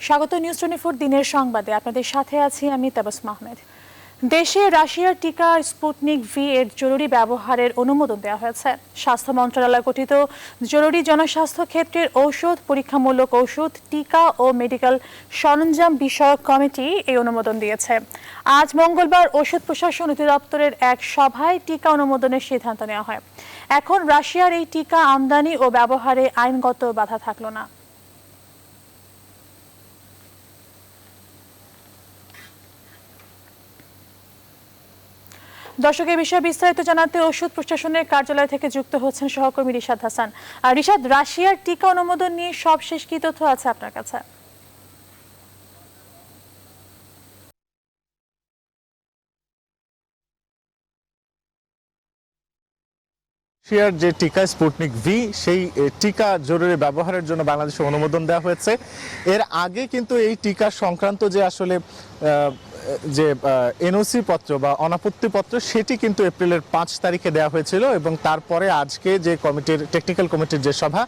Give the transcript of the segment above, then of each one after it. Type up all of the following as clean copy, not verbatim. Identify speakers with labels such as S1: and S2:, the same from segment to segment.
S1: স্বাগত নিউজ 24 দিনের সংবাদে আপনাদের সাথে আছি আমি তাবাসসুম আহমেদ। দেশে রাশিয়ার টিকা স্পুটনিক ভি এর জরুরি ব্যবহারের অনুমোদন দেওয়া হয়েছে। স্বাস্থ্য মন্ত্রণালয় গঠিত জরুরি জনস্বাস্থ্য ক্ষেত্রের ঔষধ, পরীক্ষামূলক ঔষধ, টিকা ও মেডিকেল সরঞ্জাম বিষয়ক কমিটি এই অনুমোদন দিয়েছে। আজ মঙ্গলবার ঔষধ প্রশাসন অধিদপ্তরের এক সভায় টিকা অনুমোদনের সিদ্ধান্ত নেওয়া হয়। এখন রাশিয়ার এই টিকা আমদানি ও ব্যবহারে আইনগত বাধা থাকলো না। দর্শক, এই বিষয়ে বিস্তারিত জানাতে ঔষধ প্রশাসনের কার্যালয় থেকে যুক্ত হচ্ছেন সহকর্মী রিশাদ হাসান। আর রিশাদ, রাশিয়ার টিকা অনুমোদন নিয়ে সবশেষ কি তথ্য আছে আপনার কাছে?
S2: রাশিয়ার যে টিকা স্পুটনিক ভি, সেই টিকা জরুরি ব্যবহারের জন্য বাংলাদেশে অনুমোদন দেওয়া হয়েছে। এর আগে কিন্তু এই টিকা সংক্রান্ত যে আসলে যে এনওসি পত্র বা অনাপত্তি পত্র, সেটি কিন্তু এপ্রিলের 5 তারিখে দেওয়া হয়েছিল এবং তারপরে আজকে যে টেকনিক্যাল কমিটির যে সভা,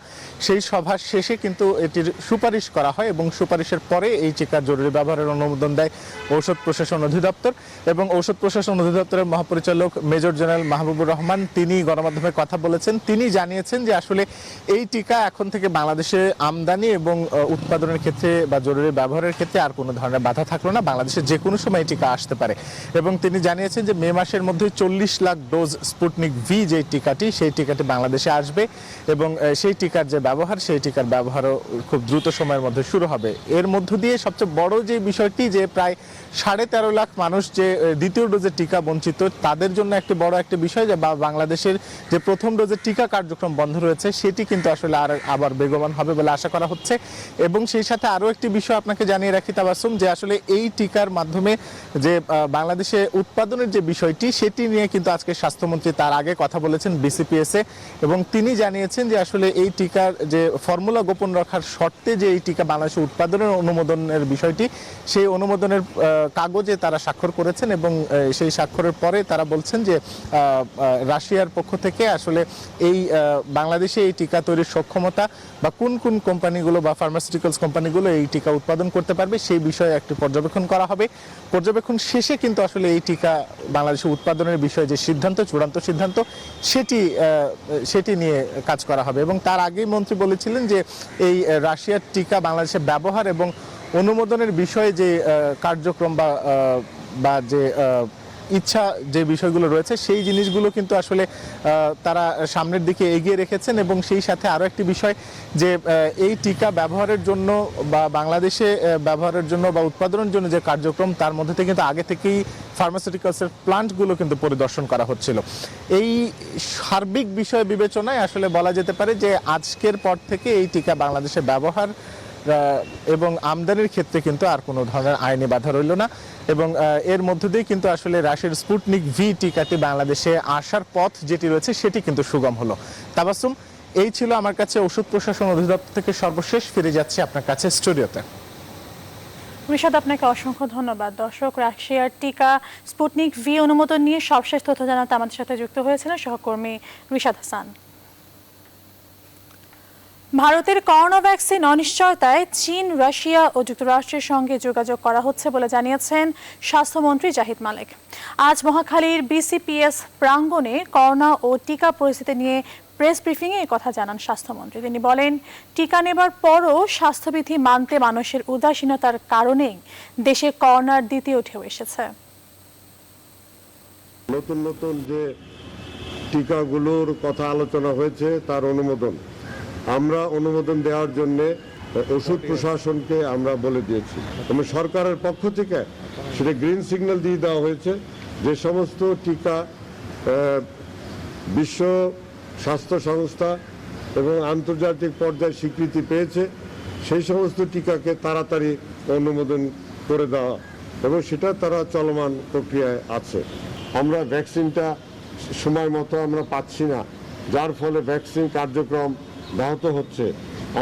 S2: সেই সভার শেষে কিন্তু এটির সুপারিশ করা হয় এবং সুপারিশের পরে এই টিকার জরুরি ব্যবহারের অনুমোদন দেয় ঔষধ প্রশাসন অধিদপ্তর। এবং ঔষধ প্রশাসন অধিদপ্তরের মহাপরিচালক মেজর জেনারেল মাহবুবুর রহমান তিনি গণমাধ্যমে কথা বলেছেন। তিনি জানিয়েছেন যে আসলে এই টিকা এখন থেকে বাংলাদেশে আমদানি এবং উৎপাদনের ক্ষেত্রে বা জরুরি ব্যবহারের ক্ষেত্রে আর কোনো ধরনের বাধা থাকলো না। বাংলাদেশে যে কোনো সময় টিকা আসতে পারে এবং তিনি জানিয়েছেন যে মে মাসের মধ্যে 40 লাখ ডোজ স্পুটনিক ভি যে টিকাটি, সেই টিকাটি বাংলাদেশে আসবে এবং সেই টিকার যে ব্যবহার, সেই টিকার ব্যবহারও খুব দ্রুত সময়ের মধ্যে শুরু হবে। এর মধ্য দিয়ে সবচেয়ে বড় যে বিষয়টি, যে প্রায় 13.5 লাখ মানুষ যে দ্বিতীয় ডোজের টিকা বঞ্চিত, তাদের জন্য একটি বড় একটি বিষয় যে বাংলাদেশের যে প্রথম ডোজের টিকা কার্যক্রম বন্ধ রয়েছে, সেটি কিন্তু আসলে আবার বেগবান হবে বলে আশা করা হচ্ছে। এবং সেই সাথে আরও একটি বিষয় আপনাকে জানিয়ে রাখি তাবাসসুম, যে আসলে এই টিকার মাধ্যমে যে বাংলাদেশে উৎপাদনের যে বিষয়টি, সেটি নিয়ে কিন্তু আজকে স্বাস্থ্যমন্ত্রী তার আগে কথা বলেছেন বিসিপিএসে এবং তিনি জানিয়েছেন যে আসলে এই টিকার যে ফর্মুলা গোপন রাখার শর্তে যে এই টিকা বাংলাদেশে উৎপাদনের অনুমোদনের বিষয়টি, সেই অনুমোদনের কাগজে তারা স্বাক্ষর করেছেন এবং সেই স্বাক্ষরের পরে তারা বলছেন যে রাশিয়ার পক্ষ থেকে আসলে এই বাংলাদেশে এই টিকা তৈরির সক্ষমতা বা কোন কোন কোম্পানিগুলো বা ফার্মাসিউটিক্যালস কোম্পানিগুলো এই টিকা উৎপাদন করতে পারবে, সেই বিষয়ে একটি পর্যবেক্ষণ করা হবে। পর্যবেক্ষণ শেষে কিন্তু আসলে এই টিকা বাংলাদেশে উৎপাদনের বিষয়ে যে সিদ্ধান্ত, চূড়ান্ত সিদ্ধান্ত, সেটি নিয়ে কাজ করা হবে। এবং তার আগেই মন্ত্রী বলেছিলেন যে এই রাশিয়ার টিকা বাংলাদেশে ব্যবহার এবং অনুমোদনের বিষয়ে যে কার্যক্রম বা যে ইচ্ছা, যে বিষয়গুলো রয়েছে, সেই জিনিসগুলো কিন্তু আসলে তারা সামনের দিকে এগিয়ে রেখেছেন। এবং সেই সাথে আরও একটি বিষয়, যে এই টিকা ব্যবহারের জন্য বা বাংলাদেশে ব্যবহারের জন্য বা উৎপাদনের জন্য যে কার্যক্রম, তার মধ্যে থেকে কিন্তু আগে থেকেই ফার্মাসিউটিক্যালসের প্লান্টগুলো কিন্তু পরিদর্শন করা হচ্ছিল। এই সার্বিক বিষয় বিবেচনায় আসলে বলা যেতে পারে যে আজকের পর থেকে এই টিকা বাংলাদেশে ব্যবহার এবং আমদানির ক্ষেত্রে কিন্তু আর কোনো ধরনের আইনি বাধা রইল না। এবং এর মধ্য দিয়ে কিন্তু আসলে রাশিয়ার স্পুটনিক ভি টিকাটি বাংলাদেশে আসার পথ যেটি রয়েছে, সেটি কিন্তু সুগম হলো। তাবাসসুম, এই ছিল আমার কাছে ঔষধ প্রশাসন অধিদপ্তর থেকে সর্বশেষ। ফিরে যাচ্ছি আপনার কাছে স্টুডিওতে।
S1: রিশাদ, আপনাকে অসংখ্য ধন্যবাদ। দর্শক, রাশিয়ার টিকা স্পুটনিক ভি অনুমোদন নিয়ে সবশেষ তথ্য জানাতে আমাদের সাথে যুক্ত হয়েছিলেন সহকর্মী রিশাদ হাসান। ভারতের করোনা ভ্যাকসিন অনিশ্চয়তায় চীন, রাশিয়া ও যুক্তরাষ্ট্রের সঙ্গে যোগাযোগ করা হচ্ছে বলে জানিয়েছেন স্বাস্থ্যমন্ত্রী জাহিদ মালেক। আজ মহাখালীর বিসিপিএস প্রাঙ্গণে করোনা ও টিকা পরিস্থিতি নিয়ে প্রেস ব্রিফিংয়ে কথা জানান স্বাস্থ্যমন্ত্রী। তিনি বলেন, টিকা নেবার পরও স্বাস্থ্যবিধি মানতে মানুষের উদাসীনতার কারণেই দেশে করোনার দ্বিতীয় ঢেউ এসেছে।
S3: নতুন নতুন যে টিকাগুলোর কথা আলোচনা হয়েছে, তার অনুমোদন আমরা অনুমোদন দেওয়ার জন্য ওষুধ প্রশাসনকে আমরা বলে দিয়েছি এবং সরকারের পক্ষ থেকে সেটা গ্রিন সিগন্যাল দিয়ে দেওয়া হয়েছে। যে সমস্ত টিকা বিশ্ব স্বাস্থ্য সংস্থা এবং আন্তর্জাতিক পর্যায়ে স্বীকৃতি পেয়েছে, সেই সমস্ত টিকাকে তাড়াতাড়ি অনুমোদন করে দেওয়া এবং সেটা তারা চলমান প্রক্রিয়ায় আছে। আমরা ভ্যাকসিনটা সময় মতো আমরা পাচ্ছি না, যার ফলে ভ্যাকসিন কার্যক্রম ব্যাহত হচ্ছে।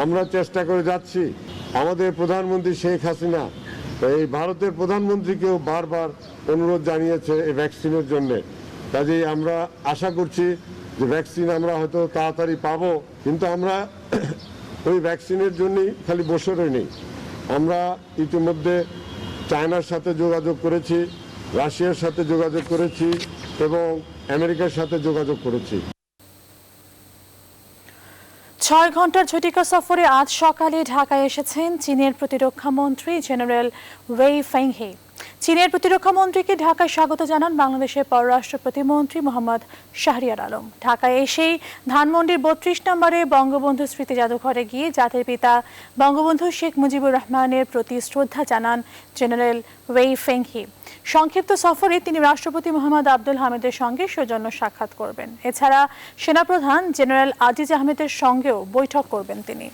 S3: আমরা চেষ্টা করে যাচ্ছি। আমাদের প্রধানমন্ত্রী শেখ হাসিনা এই ভারতের প্রধানমন্ত্রীকেও বারবার অনুরোধ জানিয়েছে এই ভ্যাকসিনের জন্য। কাজেই আমরা আশা করছি যে ভ্যাকসিন আমরা হয়তো তাড়াতাড়ি পাবো, কিন্তু আমরা ওই ভ্যাকসিনের জন্যই খালি বসে রইনি। আমরা ইতিমধ্যে চায়নার সাথে যোগাযোগ করেছি, রাশিয়ার সাথে যোগাযোগ করেছি এবং আমেরিকার সাথে যোগাযোগ করেছি।
S1: 6 ঘন্টার ঝটিকা সফরে আজ সকালে ঢাকায় এসেছেন চীনের প্রতিরক্ষা মন্ত্রী জেনারেল ওয়েই ফেংহি। চীনের প্রতিরক্ষা মন্ত্রীকে ঢাকায় স্বাগত জানান বাংলাদেশের পররাষ্ট্র প্রতিমন্ত্রী মোহাম্মদ শাহরিয়ার আলম। ঢাকায় এসেই ধানমন্ডির 32 নম্বরে বঙ্গবন্ধু স্মৃতি জাদুঘরে গিয়ে জাতির পিতা বঙ্গবন্ধু শেখ মুজিবুর রহমানের প্রতি শ্রদ্ধা জানান জেনারেল ওয়েই ফেংহি। সংক্ষিপ্ত সফরে তিনি রাষ্ট্রপতি মোহাম্মদ আব্দুল হামিদের সঙ্গে সৌজন্য সাক্ষাৎ করবেন। এছাড়া সেনাপ্রধান জেনারেল আজিজ আহমেদের সঙ্গেও বৈঠক করবেন তিনি।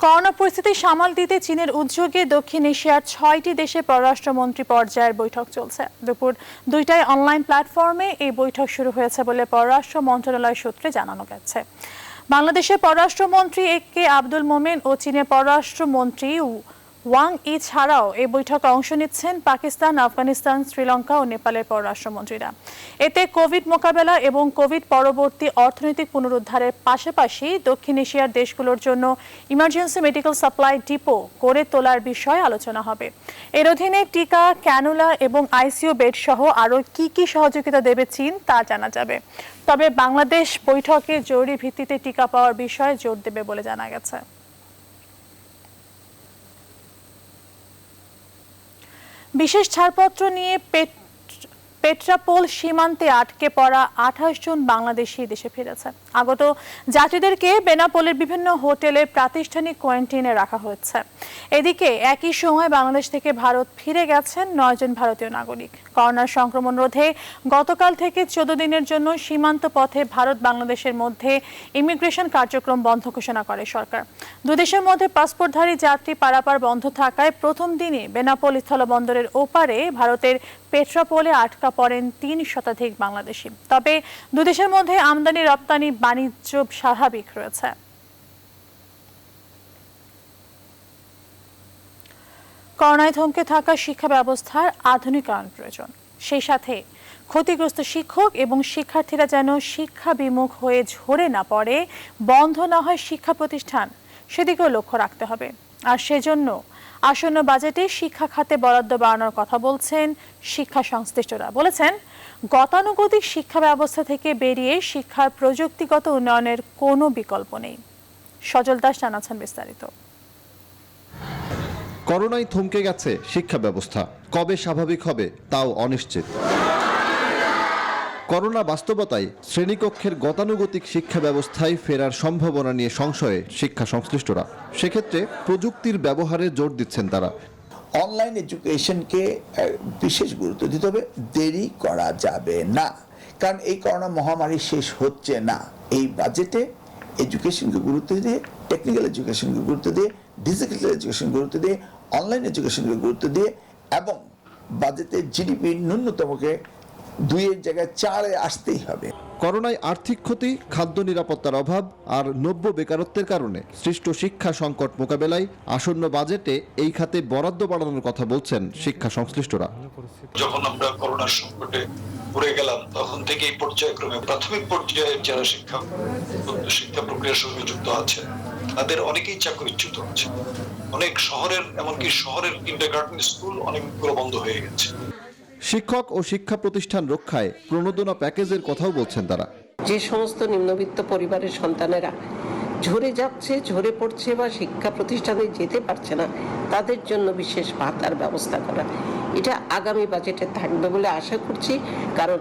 S1: করোনা পরিস্থিতি সামাল দিতে চীনের উদ্যোগে দক্ষিণ এশিয়ার 6টি দেশে পররাষ্ট্রমন্ত্রী পর্যায়ের বৈঠক চলছে। দুপুর 2টায় অনলাইন প্ল্যাটফর্মে এই বৈঠক শুরু হয়েছে বলে পররাষ্ট্র মন্ত্রণালয় সূত্রে জানানো গেছে। বাংলাদেশের পররাষ্ট্রমন্ত্রী এ.কে আব্দুল মোমেন ও চীনের পররাষ্ট্রমন্ত্রী ওয়াং ই ছাড়াও এই বৈঠকে অংশ নিচ্ছেন পাকিস্তান, আফগানিস্তান, শ্রীলঙ্কা ও নেপালের পররাষ্ট্রমন্ত্রীরা। এতে কোভিড মোকাবেলা এবং কোভিড পরবর্তী অর্থনৈতিক পুনরুদ্ধারের পাশাপাশি দক্ষিণ এশিয়ার দেশগুলোর জন্য ইমার্জেন্সি মেডিকেল সাপ্লাই ডিপো গড়ে তোলার বিষয়ে আলোচনা হবে। এর অধীনে টিকা, ক্যানুলা এবং আইসিইউ বেড সহ আরও কি সহযোগিতা দেবে চীন তা জানা যাবে। তবে বাংলাদেশ বৈঠকে জরুরি ভিত্তিতে টিকা পাওয়ার বিষয়ে জোর দেবে বলে জানা গেছে। বিশেষ ছাড়পত্র নিয়ে পেট্রাপোল সীমান্তে আটকে পড়া 28 জন বাংলাদেশি দেশে ফিরেছে। আগত যাত্রীদেরকে বেনাপোলের বিভিন্ন হোটেলে প্রাতিষ্ঠানিক কোয়ারেন্টাইনে রাখা হয়েছে। এদিকে একই সময় বাংলাদেশ থেকে ভারত ফিরে গেছেন 9 জন ভারতীয় নাগরিক। করোনার সংক্রমণ রোধে গতকাল থেকে 14 দিনের জন্য সীমান্ত পথে ভারত বাংলাদেশের মধ্যে ইমিগ্রেশন কার্যক্রম বন্ধ ঘোষণা করে সরকার। দুই দেশের মধ্যে পাসপোর্টধারী যাত্রী পারাপার বন্ধ থাকায় প্রথম দিনই বেনাপোল স্থলবন্দরের ওপারে ভারতের পেট্রাপোলে আটকা পড়েন 3 শতাধিক বাংলাদেশি। তবে দুই দেশের মধ্যে আমদানি রপ্তানি বাণিজ্য স্বাভাবিক রয়েছে। করোনায় থমকে থাকা শিক্ষা ব্যবস্থার আধুনিকায়ন প্রয়োজন। সেই সাথে ক্ষতিগ্রস্ত শিক্ষক এবং শিক্ষার্থীরা যেন শিক্ষা বিমুখ হয়ে ঝরে না পড়ে, বন্ধ না হয় শিক্ষা প্রতিষ্ঠান, সেদিকেও লক্ষ্য রাখতে হবে। আর সেজন্য আসন্ন বাজেটে শিক্ষা খাতে বরাদ্দ বাড়ানোর কথা বলছেন শিক্ষা সংশ্লিষ্টরা। বলেছেন, গতানুগতিক শিক্ষা ব্যবস্থা থেকে বেরিয়ে শিক্ষার প্রযুক্তিগত উন্নয়নের কোনো বিকল্প নেই। সজল দাস জানাচ্ছেন বিস্তারিত।
S4: করোনায় থমকে গেছে শিক্ষা ব্যবস্থা, কবে স্বাভাবিক হবে তাও অনিশ্চিত। করোনা বাস্তবতায় শ্রেণীকক্ষের গতানুগতিক শিক্ষা ব্যবস্থায় ফেরার সম্ভাবনা নিয়ে সংশয়ে শিক্ষা সংশ্লিষ্টরা। সেক্ষেত্রে প্রযুক্তির ব্যবহারে জোর দিচ্ছেন তারা।
S5: অনলাইন এডুকেশনকে বিশেষ গুরুত্ব দিতে হবে, দেরি করা যাবে না, কারণ এই করোনা মহামারী শেষ হচ্ছে না। এই বাজেটে এডুকেশনকে গুরুত্ব দিয়ে, টেকনিক্যাল এডুকেশনকে গুরুত্ব দিয়ে, ডিজিটাল এডুকেশনকে গুরুত্ব দিয়ে, অনলাইন এডুকেশনকে গুরুত্ব দিয়ে এবং বাজেটে জিডিপি ন্যূনতমকে 2-এর জায়গায় 4-এ আসতেই হবে।
S4: করোনায় আর্থিক ক্ষতি, খাদ্য নিরাপত্তার অভাব আর নব্য বেকারত্বের কারণে সৃষ্ট শিক্ষা সংকট মোকাবেলায় আসন্ন বাজেটে এই খাতে বরাদ্দ বাড়ানোর কথা বলছেন শিক্ষা সংশ্লিষ্টরা।
S6: যখন আমরা করোনার সংকটে পড়ে গেলাম, তখন থেকে এই পর্যায়ক্রমে প্রাথমিক পর্যায়ে যারা শিক্ষা প্রক্রিয়ার সঙ্গে যুক্ত আছে তাদের অনেকেই চাকরিচ্যুত হচ্ছে। অনেক শহরের, এমনকি শহরের কিন্ডারগার্টেন স্কুল অনেকগুলো বন্ধ হয়ে গেছে।
S4: শিক্ষক ও শিক্ষা প্রতিষ্ঠান রক্ষায় প্রণোদনা প্যাকেজের কথাও বলছেন তারা।
S7: যে সমস্ত নিম্নবিত্ত পরিবারের সন্তানেরা ঝরে যাচ্ছে, ঝরে পড়ছে বা শিক্ষা প্রতিষ্ঠানে যেতে পারছে না, তাদের জন্য বিশেষ ভাতার ব্যবস্থা করা, এটা আগামী বাজেটে থাকবে বলে আশা করছি। কারণ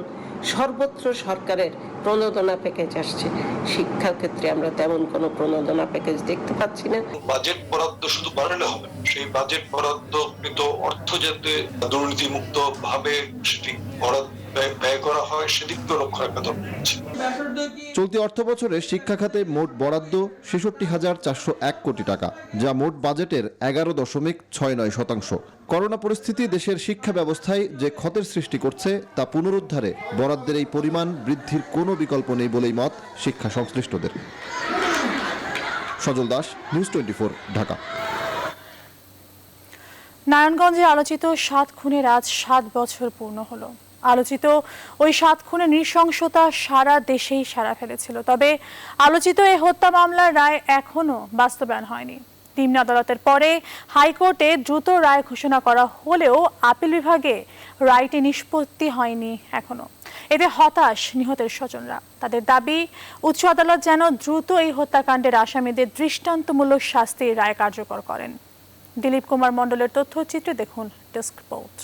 S7: সর্বত্র সরকারের প্রণোদনা প্যাকেজ আসছে, শিক্ষার ক্ষেত্রে আমরা তেমন কোনো প্রণোদনা প্যাকেজ দেখতে পাচ্ছি না।
S6: বাজেট বরাদ্দ শুধু বাড়ালে হবে, সেই বাজেট বরাদ্দকৃত অর্থ যাতে দুর্নীতিমুক্ত ভাবে সেটি ব্যয় করা হয়, সেদিকটা লক্ষ্য রাখা দরকার।
S4: চলতি অর্থ বছরে শিক্ষা খাতে মোট বরাদ্দ ৬৬,৪০১ কোটি টাকা, যা মোট বাজেটের ১১.৬৯%। করোনা পরিস্থিতি দেশের শিক্ষা ব্যবস্থায় যে ক্ষতের সৃষ্টি করছে তা পুনরুদ্ধারে বরাদ্দের এই পরিমাণ বৃদ্ধির কোনো বিকল্প নেই বলেই মত শিক্ষা সংশ্লিষ্টদের। সজল দাস, নিউজ 24, ঢাকা।
S1: নারায়ণগঞ্জে আলোচিত 7 খুনের আজ 7 বছর পূর্ণ হলো। আলোচিত ওই 7 খুনের নৃশংসতা সারা দেশেই সাড়া ফেলেছিল। তবে আলোচিত এই হত্যা মামলার রায় এখনো বাস্তবায়ন হয়নি। নিম্ন আদালতের পরে হাইকোর্টে দ্রুত রায় ঘোষণা করা হলেও আপিল বিভাগে রায়টি নিষ্পত্তি হয়নি এখনো। এতে হতাশ নিহতের স্বজনরা। তাদের দাবি, উচ্চ আদালত যেন দ্রুত এই হত্যাকাণ্ডের আসামিদের দৃষ্টান্তমূলক শাস্তির রায় কার্যকর করেন। দিলীপ কুমার মণ্ডলের তথ্যচিত্রে দেখুন ডেস্ক রিপোর্ট।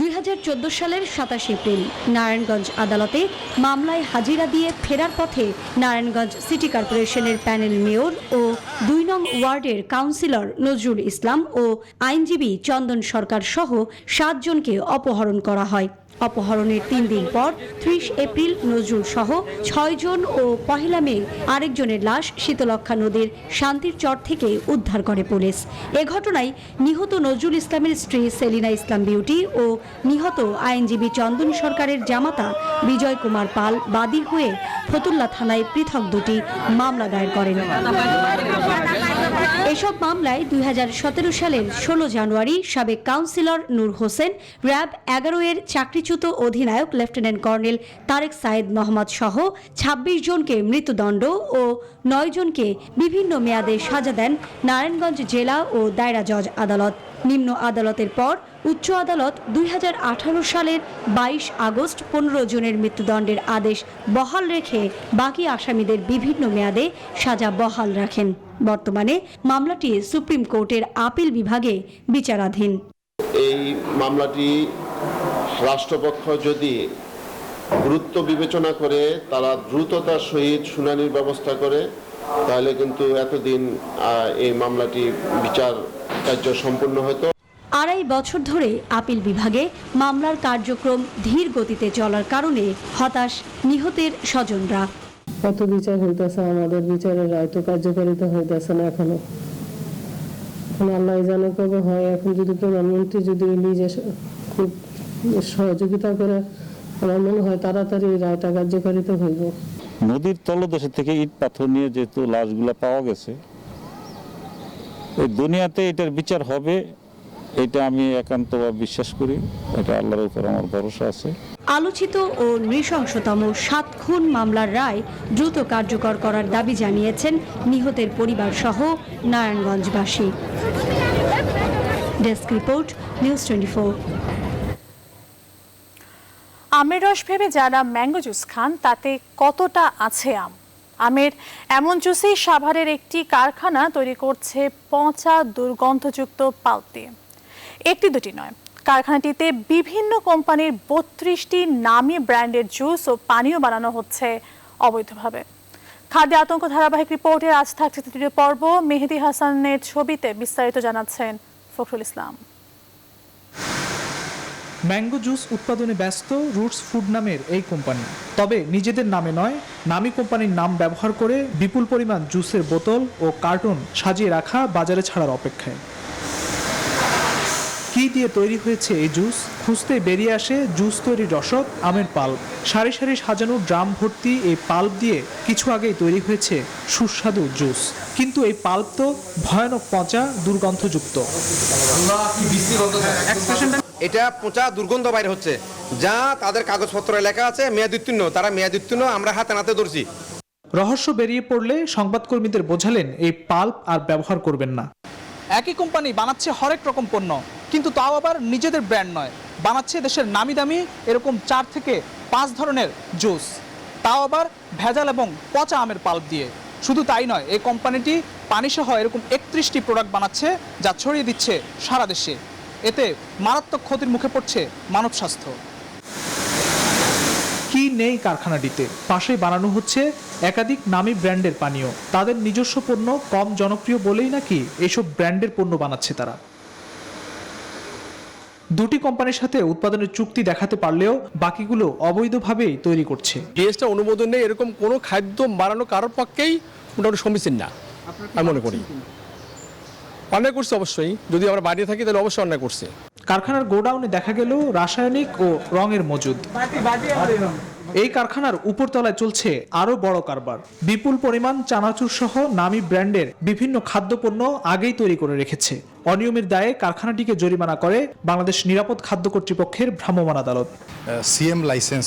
S8: 2014 সালের 27 এপ্রিল নারায়ণগঞ্জ আদালতে মামলায় হাজিরা দিয়ে ফেরার পথে নারায়ণগঞ্জ সিটি কর্পোরেশনের প্যানেল মেয়র ও 2 নং ওয়ার্ডের কাউন্সিলর নজরুল ইসলাম ও আইনজীবী চন্দন সরকার সহ 7 জনকে অপহরণ করা হয়। অপহরণের 3 দিন পর 30 এপ্রিল নজরুল সহ 6 জন ও 1 মে আরেকজনের লাশ শীতলক্ষা নদীর শান্তির চর থেকে উদ্ধার করে পুলিশ। এ ঘটনায় নিহত নজরুল ইসলামের স্ত্রী সেলিনা ইসলাম বিউটি ও নিহত আইনজীবী চন্দন সরকারের জামাতা বিজয় কুমার পাল বাদী হয়ে ফতুল্লা থানায় পৃথক 2টি মামলা দায়ের করেন। এসব মামলায় 2017 সালের 16 জানুয়ারি সাবেক কাউন্সিলর নূর হোসেন, র্যাব 11 এর চাকরিচ্যুত অধিনায়ক লেফটেন্যান্ট কর্নেল তারেক সায়েদ মোহাম্মদ সহ 26 জনকে মৃত্যুদণ্ড ও 9 জনকে বিভিন্ন মেয়াদে সাজা দেন নারায়ণগঞ্জ জেলা ও দায়রা জজ আদালত। নিম্ন আদালতের পর উচ্চ আদালত 2018 সালের 22 আগস্ট 15 জনের মৃত্যুদণ্ডের আদেশ বহাল রেখে বাকি আসামিদের বিভিন্ন মেয়াদে সাজা বহাল রাখেন। বর্তমানে মামলাটি সুপ্রিম কোর্টের আপিল বিভাগে বিচারাধীন।
S9: এই মামলাটি রাষ্ট্রপক্ষ যদি গুরুত্ব বিবেচনা করে তারা দ্রুততার সহিত শুনানির ব্যবস্থা করে, তাহলে কিন্তু এতদিন এই মামলাটি বিচার কার্য সম্পূর্ণ হতো।
S8: 2.5 বছর ধরে আপিল বিভাগে মামলার কার্যক্রম ধীর গতিতে চলার কারণে হতাশ নিহতের স্বজনরা।
S10: কত বিচার হইতেছে, আমাদের বিচারের রায় তো কার্যকারিতা হইতেছে না এখনো। আল্লাহ জানে কবে হয়। এখন যদি প্রধানমন্ত্রী যদি নিজে খুব সহযোগিতা করে, আমার মনে হয় তাড়াতাড়ি রায়টা কার্যকারিতা হইব।
S11: নদীর তলদেশ থেকে ইট পাথর নিয়ে যেহেতু লাশগুলো পাওয়া গেছে, এই দুনিয়াতে এটার বিচার হবে, এটা আমি একান্তভাবে বিশ্বাস করি। এটা আল্লাহর উপর আমার ভরসা আছে।
S8: আলোচিত ও নৃশংসতম 7 খুন মামলার রায় দ্রুত কার্যকর করার দাবি জানিয়েছেন নিহতের পরিবার সহ নারায়ণগঞ্জবাসী। Desk report, news 24।
S1: আমের রস ভেবে যারা ম্যাঙ্গো জুস খান তাতে কতটা আছে আম? আমের এমন জুসই সাভারের একটি কারখানা তৈরি করছে পচা দুর্গন্ধযুক্ত পাল্প দিয়ে। একটি দুটি নয়, কারখানাটিতে বিভিন্ন কোম্পানির 32টি নামী ব্র্যান্ডের জুস ও পানীয় বানানো হচ্ছে অবৈধভাবে। খাদ্য আতঙ্ক ধারাবাহিক রিপোর্টের আজ থাকছে তৃতীয় পর্ব। মেহেদি হাসানের ছবিতে বিস্তারিত জানাচ্ছেন ফখরুল ইসলাম।
S12: ম্যাঙ্গো জুস উৎপাদনে ব্যস্ত রুটস ফুড নামের এই কোম্পানি। তবে নিজেদের নামে নয়, নামী কোম্পানির নাম ব্যবহার করে বিপুল পরিমাণ জুসের বোতল ও কার্টন সাজিয়ে রাখা বাজারে ছাড়ার অপেক্ষায়। কি দিয়ে তৈরি হয়েছে এই জুস? খুঁজতে বেরিয়ে আসে জুস তৈরির রসদ, আমের পাল্প। সারি সারি সাজানো ড্রাম ভর্তি এই পাল্প দিয়ে কিছু আগেই তৈরি হয়েছে সুস্বাদু জুস। কিন্তু এই পাল্প তো ভয়ানক পচা, দুর্গন্ধযুক্ত।
S13: এটা পচা দুর্গন্ধ বাইরে হচ্ছে, যা তাদের কাগজপত্র লেখা আছে মেয়াদোত্তীর্ণ, তারা মেয়াদোত্তীর্ণ, আমরা হাতে নাতে ধরছি।
S12: রহস্য বেরিয়ে পড়লে সংবাদকর্মীদের বোঝালেন এই পাল্প আর ব্যবহার করবেন না। একই কোম্পানি বানাচ্ছে হরেক রকম পণ্য, কিন্তু তাও আবার নিজেদের ব্র্যান্ড নয়, বানাচ্ছে দেশের নামি দামি এরকম 4 থেকে 5 ধরনের জুস, তাও আবার ভেজাল এবং পচা আমের পাল্প দিয়ে। শুধু তাই নয়, এই কোম্পানিটি পানিসহ এরকম 31টি প্রোডাক্ট বানাচ্ছে, যা ছড়িয়ে দিচ্ছে সারা দেশে। এতে মারাত্মক ক্ষতির মুখে পড়ছে মানব স্বাস্থ্য। কি নেই কারখানাটিতে? পাশেই বানানো হচ্ছে একাধিক নামী ব্র্যান্ডের পানীয়। তাদের নিজস্ব পণ্য কম জনপ্রিয় বলেই নাকি এসব ব্র্যান্ডের পণ্য বানাচ্ছে তারা। 2টি কোম্পানির সাথে উৎপাদনের চুক্তি দেখাতে পারলেও বাকিগুলো অবৈধভাবেই তৈরি করছে।
S14: ডিএসটা অনুমোদন নেই এরকম কোনো খাদ্য বানানো কারোর পক্ষেই মোটামুটি সমীচীন না আমি মনে করি। অন্যায় করছে অবশ্যই, যদি আমরা বাড়িয়ে থাকি তাহলে অবশ্যই অন্যায় করছে।
S12: কারখানার গোডাউনে দেখা গেল রাসায়নিক ও রঙের মজুদ। এই কারখানার উপরতলায় চলছে আরো বড় কারবার। বিপুল পরিমাণ চানাচুর সহ নামী ব্র্যান্ডের বিভিন্ন খাদ্যপণ্য আগেই তৈরি করে রেখেছে। অনিয়মের দায়ে কারখানাটিকে জরিমানা করে বাংলাদেশ নিরাপদ খাদ্য কর্তৃপক্ষের ভ্রাম্যমাণ আদালত।
S15: সিএম লাইসেন্স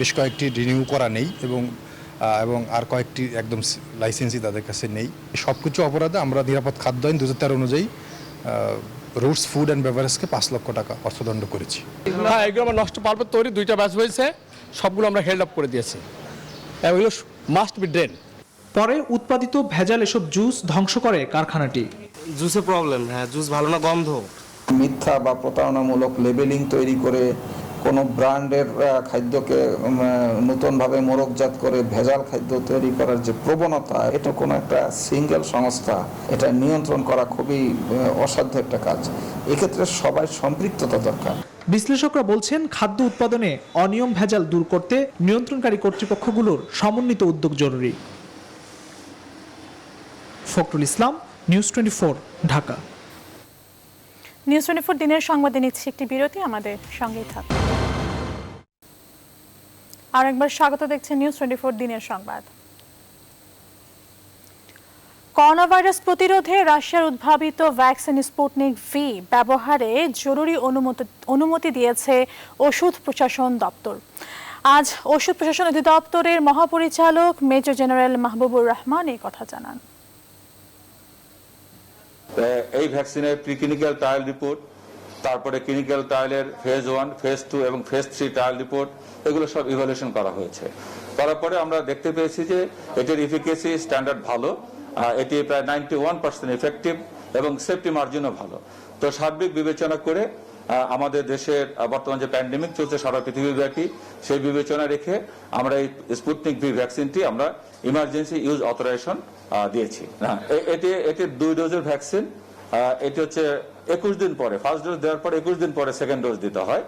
S15: বেশ কয়েকটি রিনিউ করা নেই এবং আর কয়েকটি একদম লাইসেন্সই তাদের কাছে নেই। সবকিছু অপরাধে আমরা নিরাপদ খাদ্য আইন 2013 অনুযায়ী রুটস ফুড অ্যান্ড বেভারেজকে 5 লক্ষ টাকা অর্থদণ্ড করেছি।
S14: হ্যাঁ, এগুলো আমার নষ্ট পাল্পের তৈরি 2টা ব্যাচ হয়েছে, সবগুলো আমরা হেল্ড আপ করে দিয়েছি। এগুলো মাস্ট বি ড্রেন।
S12: পরে উৎপাদিত ভেজাল এসব জুস ধ্বংস করে কারখানাটি।
S13: জুসের প্রবলেম, হ্যাঁ জুস ভালো না, গন্ধ।
S5: মিথ্যা বা প্রতারণামূলক লেবেলিং তৈরি করে কোনো ব্র্যান্ডের খাদ্যকে নতুনভাবে মোড়কজাত করে ভেজাল খাদ্য তৈরি করার যে প্রবণতা, এটা কোনো একটা সিঙ্গেল সংস্থা এটা নিয়ন্ত্রণ করা খুবই অসাধ্য একটা কাজ। এক্ষেত্রে সবাই সম্পৃক্ততা দরকার।
S12: বিশ্লেষকরা বলছেন, খাদ্য উৎপাদনে অনিয়ম ভেজাল দূর করতে নিয়ন্ত্রণকারী কর্তৃপক্ষগুলোর সমন্বিত উদ্যোগ জরুরি। ফখরুল ইসলাম, নিউজ 24, ঢাকা।
S1: নিউজ 24 দিনের সংবাদে নিচ্ছি একটি বিরতি, আমাদের সঙ্গেই থাকুন। আর একবার স্বাগত, দেখছেন নিউজ 24 দিনের সংবাদ। করোনা ভাইরাস প্রতিরোধে রাশিয়ার উদ্ভাবিত ভ্যাকসিন স্পুটনিক ভি ব্যবহারে জরুরি অনুমতি দিয়েছে ওষুধ প্রশাসন দপ্তর। আজ ওষুধ প্রশাসন অধিদপ্তরের মহাপরিচালক মেজর জেনারেল মাহবুবুর রহমান এই কথা জানান।
S16: এই ভ্যাকসিনের প্রিক্লিনিক্যাল ট্রায়াল রিপোর্ট, তারপরে ক্লিনিক্যাল ট্রায়ালের ফেজ 1, ফেজ 2 এবং ফেজ 3 ট্রায়াল রিপোর্ট, এগুলো সব ইভালুয়েশন করা হয়েছে। করার পরে আমরা দেখতে পেয়েছি যে এটির এফিকেসি স্ট্যান্ডার্ড ভালো, এটি প্রায় 91% এফেক্টিভ এবং সেফটি মার্জিনও ভালো। তো সার্বিক বিবেচনা করে আমাদের দেশের বর্তমান যে প্যান্ডেমিক চলছে সারা পৃথিবীব্যাপী, সেই বিবেচনা রেখে আমরা এই স্পুটনিক ভি ভ্যাকসিনটি আমরা ইমার্জেন্সি ইউজ অথরাইজেশন দিয়েছি। এটি 2 ডোজের ভ্যাকসিন। এটি হচ্ছে 21 দিন পরে, ফার্স্ট ডোজ দেওয়ার পরে 21 দিন পরে সেকেন্ড ডোজ দিতে হয়।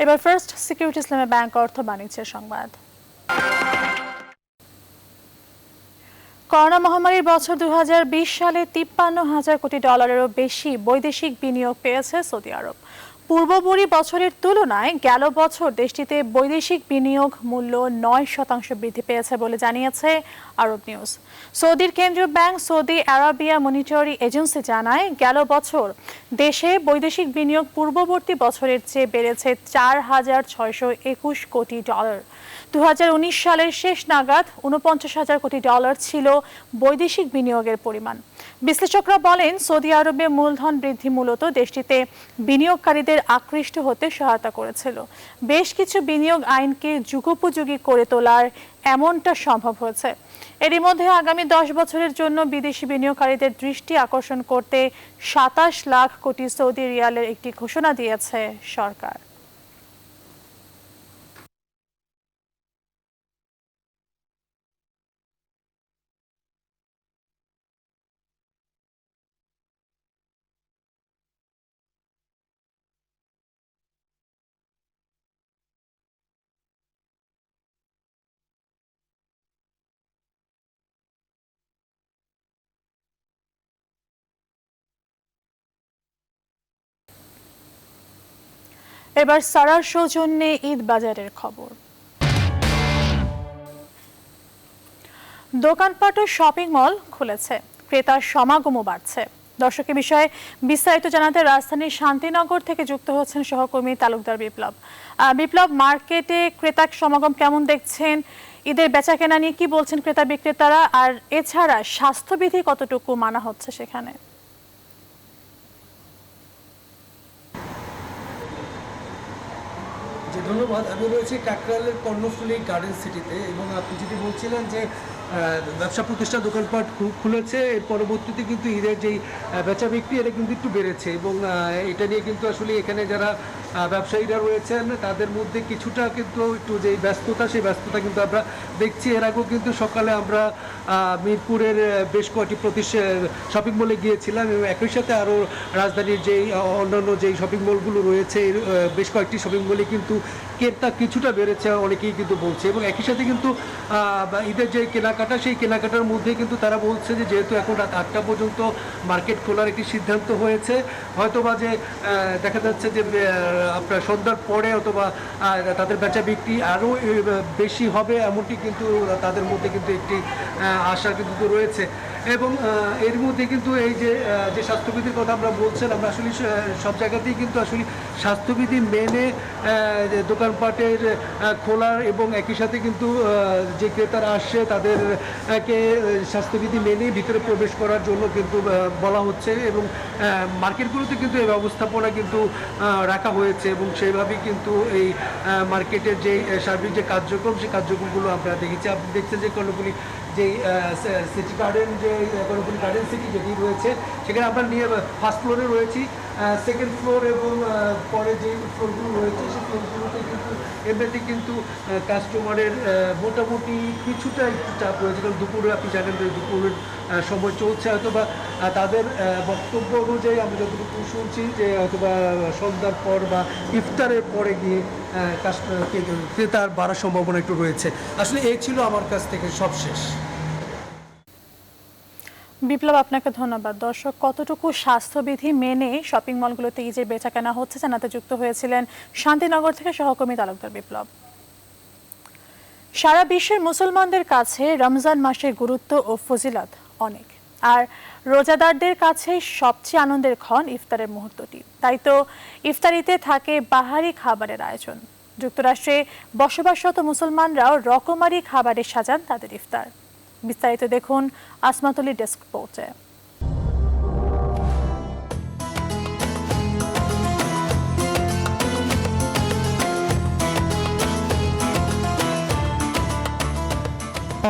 S1: এবার ফার্স্ট সিকিউরিটি ইসলামী ব্যাংক অর্থ বাণিজ্যের সংবাদ। করোনা মহামারীর বছর 2020 সালে 53,000 কোটি ডলারেরও বেশি বৈদেশিক বিনিয়োগ পেয়েছে সৌদি আরব। পূর্ববর্তী বছরের তুলনায় গেল বছর দেশটিতে বৈদেশিক বিনিয়োগ মূল্য 9% বৃদ্ধি পেয়েছে বলে জানিয়েছে আরব নিউজ। সৌদির কেন্দ্রীয় bank Saudi Arabia monetary agency জানায়, গেল বছর দেশে বৈদেশিক বিনিয়োগ পূর্ববর্তী বছরের চেয়ে বেড়েছে 4,621 কোটি ডলার। 2019 সালের শেষ নাগাদ 49,000 কোটি ডলার ছিল বৈদেশিক বিনিয়োগের পরিমাণ। বিশ্লেষকরা বলেন, সৌদি আরবে মূলধন বৃদ্ধি মূলত দেশটিতে বিনিয়োগকারীদের আকৃষ্ট হতে সহায়তা করেছিল। বেশ কিছু বিনিয়োগ আইনকে যুগোপযোগী করে তোলার এমনটা সম্ভব হয়েছে। এরই মধ্যে আগামী 10 বছরের জন্য বিদেশি বিনিয়োগকারীদের দৃষ্টি আকর্ষণ করতে 27 লাখ কোটি সৌদি রিয়ালের একটি ঘোষণা দিয়েছে সরকার। এবার সারার সৌজন্যে ঈদ বাজারের খবর। দোকানপাট ও শপিং মল খুলেছে, ক্রেতার সমাগমও বাড়ছে। দর্শকের বিষয়ে বিস্তারিত জানাতে রাজধানীর শান্তিনগর থেকে যুক্ত হচ্ছেন সহকর্মী তালুকদার বিপ্লব। বিপ্লব, মার্কেটে ক্রেতার সমাগম কেমন দেখছেন? ঈদের বেচাকেনা নিয়ে কি বলছেন ক্রেতা বিক্রেতারা? আর এছাড়া স্বাস্থ্যবিধি কতটুকু মানা হচ্ছে সেখানে?
S17: ধন্যবাদ। আমি রয়েছি কাকরাইলের কর্ণফুলী গার্ডেন সিটিতে এবং আপনি যেটি বলছিলেন যে ব্যবসা প্রতিষ্ঠান দোকানপাট খুলেছে, এর পরবর্তীতে কিন্তু ঈদের যেই বেচা বিক্রি এটা কিন্তু একটু বেড়েছে এবং এটা নিয়ে কিন্তু আসলে এখানে যারা ব্যবসায়ীরা রয়েছেন তাদের মধ্যে কিছুটা কিন্তু একটু যে ব্যস্ততা, সেই ব্যস্ততা কিন্তু আমরা দেখছি। এর আগেও কিন্তু সকালে আমরা মিরপুরের বেশ কয়েকটি শপিং মলে গিয়েছিলাম এবং একই সাথে আরও রাজধানীর যেই অন্যান্য যেই শপিং মলগুলো রয়েছে বেশ কয়েকটি শপিং মলে কিন্তু ক্রেতা কিছুটা বেড়েছে অনেকেই কিন্তু বলছে। এবং একই সাথে কিন্তু ঈদের যে কেনাকাটা, সেই কেনাকাটার মধ্যে কিন্তু তারা বলছে যে যেহেতু এখন রাত 8টা পর্যন্ত মার্কেট খোলার একটি সিদ্ধান্ত হয়েছে, হয়তোবা যে দেখা যাচ্ছে যে আপনার সন্ধ্যার পরে অথবা তাদের বেচা বিক্রি আরও বেশি হবে, এমনটি কিন্তু তাদের মধ্যে কিন্তু একটি আশা কিন্তু রয়েছে। এবং এর মধ্যে কিন্তু এই যে স্বাস্থ্যবিধির কথা আমরা বলছেন, আমরা আসলে সব জায়গাতেই কিন্তু আসলে স্বাস্থ্যবিধি মেনে দোকানপাটের খোলার এবং একই সাথে কিন্তু যে ক্রেতারা আসছে তাদেরকে স্বাস্থ্যবিধি মেনে ভিতরে প্রবেশ করার জন্য কিন্তু বলা হচ্ছে এবং মার্কেটগুলোতে কিন্তু এই ব্যবস্থাপনা কিন্তু রাখা হয়েছে এবং সেইভাবেই কিন্তু এই মার্কেটের যে সার্বিক যে কার্যক্রম সেই কার্যক্রমগুলো আমরা দেখেছি। আপনি দেখছেন যে কর্ণফুলী যেই সিটি গার্ডেন, যে কর্ণফুলী গার্ডেন সিটি যেটি রয়েছে সেখানে আমরা নিয়ে ফার্স্ট ফ্লোরে রয়েছি, সেকেন্ড ফ্লোর এবং পরে যে ফ্লোরগুলো রয়েছে সেই ফ্লোরগুলোতে কিন্তু এমনিতে কিন্তু কাস্টমারের মোটামুটি কিছুটা একটু চাপ রয়েছে, কারণ দুপুরে আপনি জানেন যে দুপুরের সময় চলছে, হয়তো বা তাদের বক্তব্য অনুযায়ী আমি যতটুকু শুনছি যে হয়তো বা সন্ধ্যার পর বা ইফতারের পরে গিয়ে ক্রেতার বাড়ার সম্ভাবনা একটু রয়েছে। আসলে এই ছিল আমার কাছ থেকে সব শেষ।
S1: বিপ্লব, আপনাকে ধন্যবাদ। দর্শক, কতটুকু স্বাস্থ্যবিধি মেনে শপিং মলগুলোতে ঈদের বেচাকেনা হচ্ছে জানাতে যুক্ত হয়েছিলেন শান্তিনগর থেকে সহকর্মী তালুকদার বিপ্লব। সারা বিশ্বের মুসলমানদের কাছে রমজান মাসের গুরুত্ব ও ফজিলত অনেক, আর রোজাদারদের কাছে সবচেয়ে আনন্দের ক্ষণ ইফতারের মুহূর্তটি। তাই তো ইফতারিতে থাকে বাহারি খাবারের আয়োজন। যুক্তরাষ্ট্রে বসবাসরত মুসলমানরাও রকমারি খাবারে সাজান তাদের ইফতার। বিস্তারিত দেখুন আসমাতুলি ডেস্ক রিপোর্টে।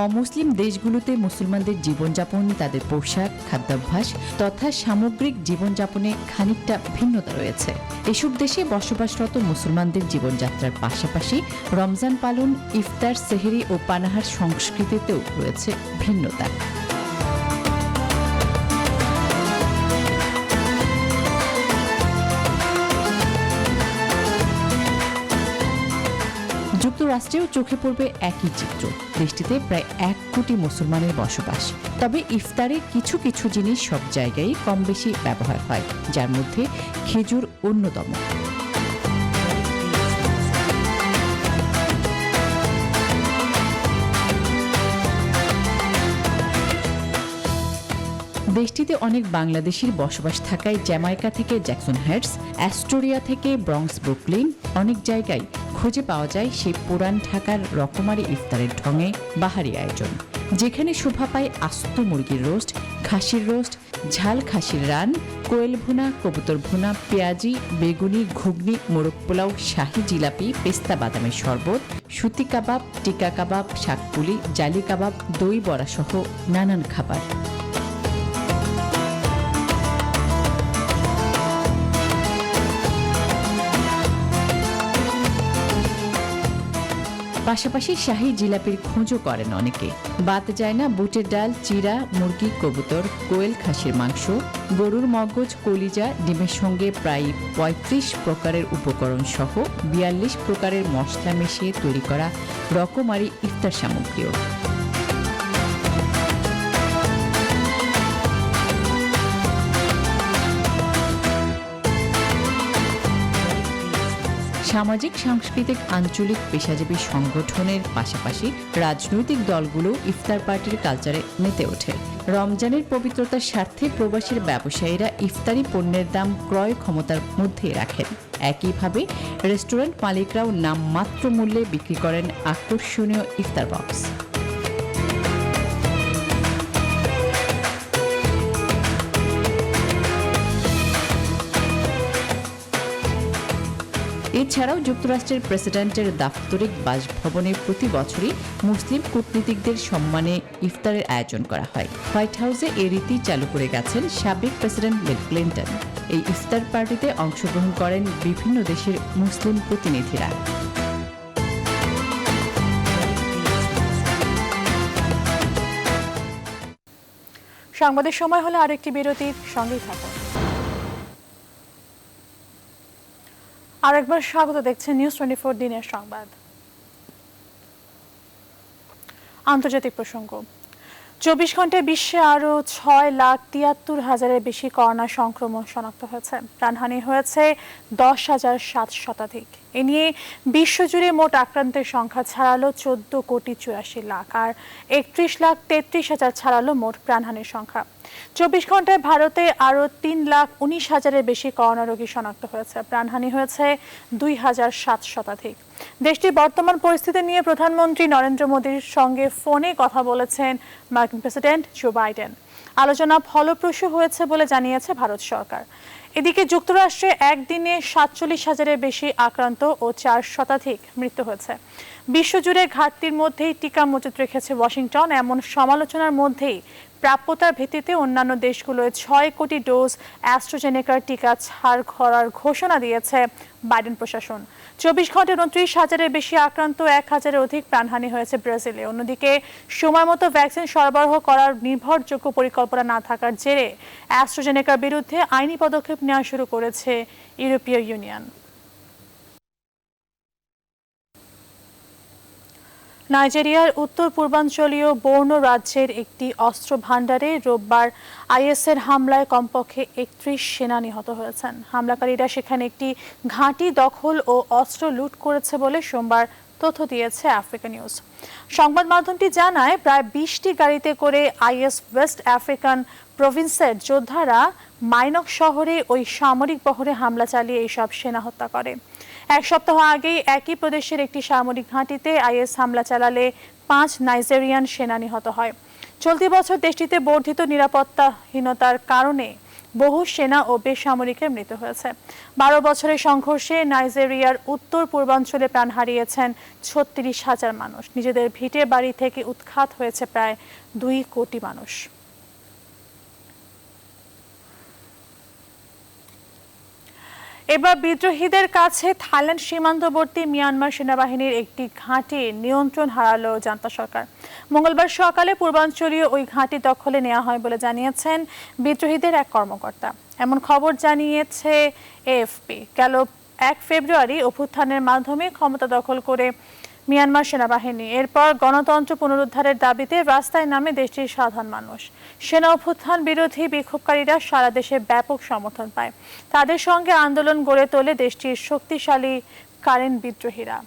S18: অমুসলিম দেশগুলোতে মুসলমানদের জীবনযাপন, তাদের পোশাক, খাদ্যাভ্যাস তথা সামগ্রিক জীবনযাপনে খানিকটা ভিন্নতা রয়েছে। এসব দেশে বসবাসরত মুসলমানদের জীবনযাত্রার পাশাপাশি রমজান পালন, ইফতার, সেহরি ও পানাহার সংস্কৃতিতেও রয়েছে ভিন্নতা। যুক্তরাষ্ট্রেও চোখে পড়বে একই চিত্র। দেশটিতে প্রায় 1 কোটি মুসলমানের বসবাস। তবে ইফতারে কিছু কিছু জিনিস সব জায়গায় কম বেশি ব্যবহার হয়, যার মধ্যে খেজুর অন্যতম। দেশটিতে অনেক বাংলাদেশির বসবাস থাকায় জ্যামাইকা থেকে জ্যাকসন হাইটস, অ্যাস্টোরিয়া থেকে ব্রঙ্কস, ব্রুকলিন অনেক জায়গায় খুঁজে পাওয়া যায় সেই পুরান ঢাকার রকমারি ইফতারের ঢঙে বাহারি আয়োজন, যেখানে শোভা পায় আস্ত মুরগির রোস্ট, খাসির রোস্ট, ঝাল খাসির রান, কোয়েল ভুনা, কবুতর ভুনা, পেঁয়াজি, বেগুনি, ঘুগনি, মোরগ পোলাও, শাহি জিলাপি, পেস্তা বাদামের শরবত, সুতি কাবাব, টিকা কাবাব, শাকপুলি, জালি কাবাব, দই বড়া সহ নানান খাবার। পাশাপাশি শাহী জিলাপির খোঁজও করেন অনেকে। বাদ যায় না বুটের ডাল, চিড়া, মুরগি, কবুতর, কোয়েল খাসির মাংস, গরুর মগজ, কলিজা, ডিমের সঙ্গে প্রায় 35 প্রকারের উপকরণ সহ 42 প্রকারের মশলা মিশিয়ে তৈরি করা রকমারি ইফতার সামগ্রীও। সামাজিক, সাংস্কৃতিক, আঞ্চলিক পেশাজীবী সংগঠনের পাশাপাশি রাজনৈতিক দলগুলো ইফতার পার্টির কালচারে মেতে ওঠে। রমজানের পবিত্রতার স্বার্থে প্রবাসীর ব্যবসায়ীরা ইফতারি পণ্যের দাম ক্রয় ক্ষমতার মধ্যে রাখেন। একইভাবে রেস্টুরেন্ট মালিকরাও নামমাত্র মূল্যে বিক্রি করেন আকর্ষণীয় ইফতার বক্স। এছাড়াও যুক্তরাষ্ট্রের প্রেসিডেন্টের দাপ্তরিক বাসভবনে প্রতি বছরই মুসলিম কূটনীতিকদের সম্মানে ইফতারের আয়োজন করা হয়। হোয়াইট হাউসে এ রীতি চালু করে গেছেন সাবেক প্রেসিডেন্ট বিল ক্লিন্টন। এই ইফতার পার্টিতে অংশগ্রহণ করেন বিভিন্ন দেশের মুসলিম প্রতিনিধিরা।
S1: সংবাদের সময় হলে আরেকটি বিরতির সঙ্গেই থাকুন। আরেকবার স্বাগত, দেখছেন নিউজ 24 দিনের সংবাদ। আন্তর্জাতিক প্রসঙ্গ। 24 ঘন্টায় বিশ্বে আরও 6,73,000-এর বেশি করোনা সংক্রমণ শনাক্ত হয়েছে। প্রাণহানি হয়েছে 10,700 শতাধিক। এ নিয়ে বিশ্বজুড়ে মোট আক্রান্তের সংখ্যা ছাড়ালো 14,84,00,000 আর 31,33,000 ছাড়ালো মোট প্রাণহানির সংখ্যা। 24 ঘন্টায় ভারতে আরও 3,19,000-এর বেশি করোনা রোগী শনাক্ত হয়েছে। প্রাণহানি হয়েছে 2,007 শতাধিক। দেশটির বর্তমান পরিস্থিতি নিয়ে প্রধানমন্ত্রী নরেন্দ্র মোদীর সঙ্গে ফোনে কথা বলেছেন মার্কিন প্রেসিডেন্ট জো বাইডেন। আলোচনা ফলপ্রসূ হয়েছে বলে জানিয়েছে ভারত সরকার। এদিকে যুক্তরাষ্ট্রে একদিনে 47,000-এর বেশি আক্রান্ত ও 4 শতাধিক মৃত্যু হয়েছে। বিশ্বজুড়ে ঘাটতির মধ্যেই টিকা মজুত রেখেছে ওয়াশিংটন। এমন সমালোচনার মধ্যেই প্রাপ্যতার ভিত্তিতে অন্যান্য দেশগুলোয় 6 কোটি ডোজ অ্যাস্ট্রাজেনেকার টিকা ছাড় করার ঘোষণা দিয়েছে বাইডেন প্রশাসন। 24 ঘন্টায় 29,000-এর বেশি আক্রান্ত, 1,000-এর অধিক প্রাণহানি হয়েছে ব্রাজিলে। অন্যদিকে সময় মতো ভ্যাকসিন সরবরাহ করার নির্ভরযোগ্য পরিকল্পনা না থাকার জেরে অ্যাস্ট্রাজেনেকার বিরুদ্ধে আইনি পদক্ষেপ নেওয়া শুরু করেছে ইউরোপীয় ইউনিয়ন। নাইজেরিয়ার উত্তর পূর্বাঞ্চলীয় বোর্নো রাজ্যের একটি অস্ত্র ভাণ্ডারে রোববার আইএসের হামলায় কমপক্ষে 31 সেনা নিহত হয়েছেন। হামলাকারীরা সেখানে একটি ঘাঁটি দখল ও অস্ত্র লুট করেছে বলে সোমবার তথ্য দিয়েছে আফ্রিকা নিউজ। সংবাদ মাধ্যমটি জানায়, প্রায় 20টি গাড়িতে করে আইএস ওয়েস্ট আফ্রিকান প্রভিন্সের যোদ্ধারা মাইনক শহরে ওই সামরিক বহরে হামলা চালিয়ে এইসব সেনা হত্যা করে। এক সপ্তাহ আগেই একই প্রদেশের একটি সামরিক ঘাঁটিতে আইএস হামলা চালালে 5 নাইজেরিয়ান সেনা নিহত হয়। চলতি বছর দেশটিতে বর্ধিত নিরাপত্তাহীনতার কারণে বহু সেনা ও বেসামরিকের মৃত্যু হয়েছে। 12 বছরের সংঘর্ষে নাইজেরিয়ার উত্তর পূর্বাঞ্চলে প্রাণ হারিয়েছেন 36,000 মানুষ। নিজেদের ভিটে বাড়ি থেকে উৎখাত হয়েছে প্রায় 2 কোটি মানুষ। এবার বিদ্রোহীদের কাছে থাইল্যান্ড সীমান্তবর্তী মিয়ানমার সেনাবাহিনীর একটি ঘাঁটি নিয়ন্ত্রণ হারালো জান্তা সরকার। মঙ্গলবার সকালে পূর্বাঞ্চলীয় ওই ঘাঁটি দখলে নেওয়া হয় বলে জানিয়েছেন বিদ্রোহীদের এক কর্মকর্তা। এমন খবর জানিয়েছে এএফপি। গেল 1 ফেব্রুয়ারি অভ্যুত্থানের মাধ্যমে ক্ষমতা দখল করে মিয়ানমার সেনাবাহিনী। এরপর গণতন্ত্র পুনরুদ্ধারের দাবিতে রাস্তায় নামে দেশটির সাধারণ মানুষ। সেনা অভ্যুত্থান বিরোধী বিক্ষোভকারীরা সারা দেশে ব্যাপক সমর্থন পায়। তাদের সঙ্গে আন্দোলন গড়ে তোলে দেশটির শক্তিশালী কারেন বিদ্রোহীরা।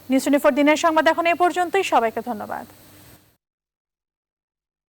S1: নিউজ 24 দিনের সংবাদ এখন এ পর্যন্তই। সবাইকে ধন্যবাদ।